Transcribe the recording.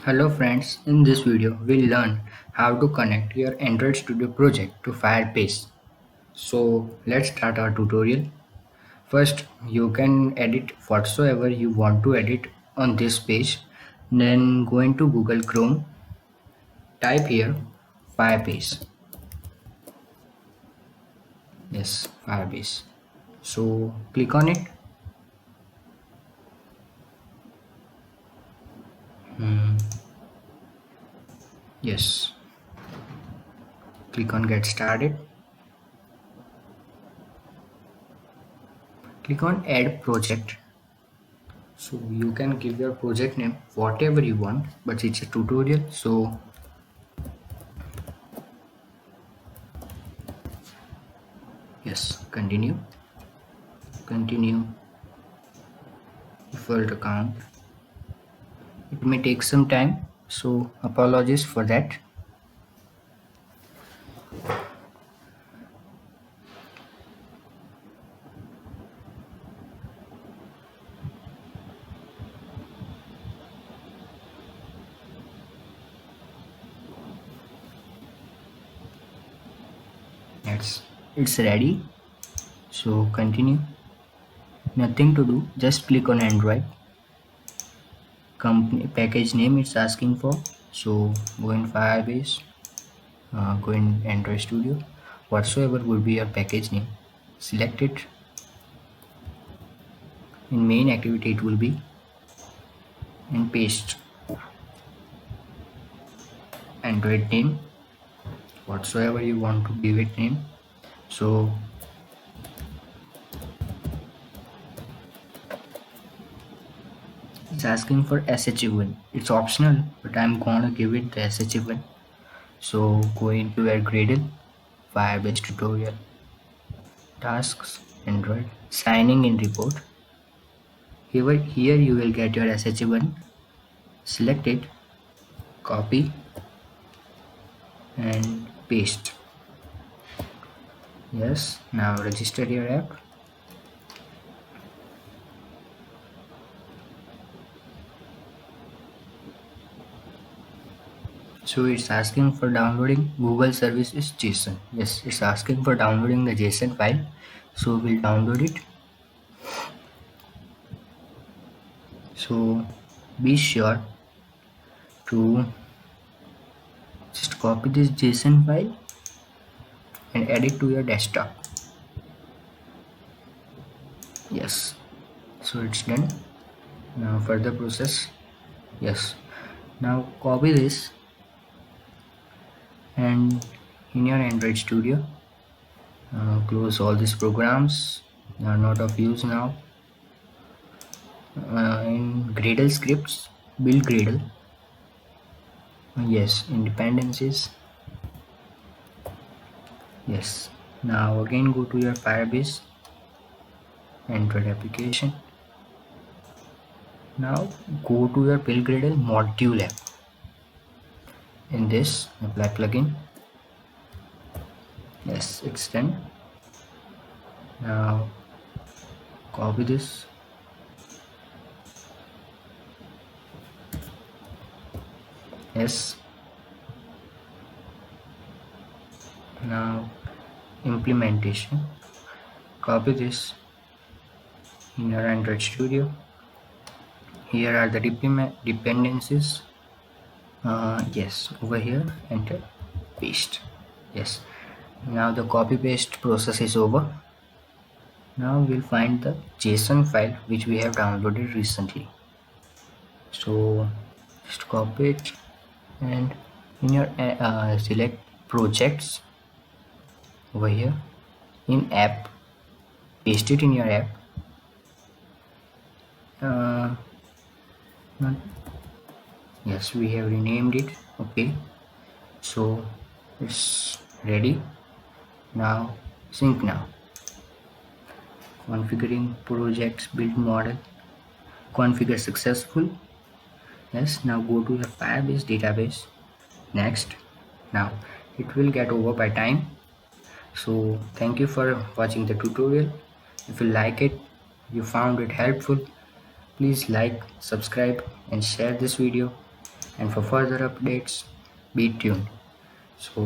Hello friends, in this video we'll learn how to connect your Android Studio project to Firebase. So let's start our tutorial. First, you can edit whatsoever you want to edit on this page. Then go into Google Chrome, type here Firebase. Yes, Firebase. So click on it. Yes, click on Get Started. Click on Add Project. So you can give your project name whatever you want, but it's a tutorial, so yes, continue default account. It may take some time, so apologies for that. It's ready, so continue. Nothing to do, just click on Android. Company package name it's asking for, so go in Firebase, go in Android Studio, whatsoever would be your package name, select it. In main activity it will be, and paste Android name whatsoever you want to give it name. So it's asking for SHE1. It's optional, but I'm gonna give it the SHE1. So go into your Gradle, Firebase tutorial, tasks, Android, signing in report. Here you will get your SHE1. Select it, copy and paste. Yes, now register your app. So it's asking for downloading Google Services JSON. Yes, it's asking for downloading the JSON file. So we'll download it. So be sure to just copy this JSON file and add it to your desktop. Yes, so it's done. Now further process. Yes, now copy this and in your Android Studio close all these programs, they are not of use now. In Gradle scripts, build Gradle. Yes, in dependencies. Yes, now again go to your Firebase Android application. Now go to your build Gradle module app. In this, apply plugin. Yes, it's done. Now copy this. Yes. Now implementation. Copy this in your Android Studio. Here are the dependencies. Yes, over here, enter, paste. Yes, now the copy paste process is over. Now we'll find the JSON file which we have downloaded recently. So just copy it and in your select projects over here, in app, paste it in your app. Yes, we have renamed it. Okay, so it's ready. Now sync now. Configuring projects, build model, configure successful. Yes, now go to your Firebase database. Next. Now it will get over by time. So thank you for watching the tutorial. If you like it, you found it helpful, please like, subscribe and share this video. and for further updates be tuned. So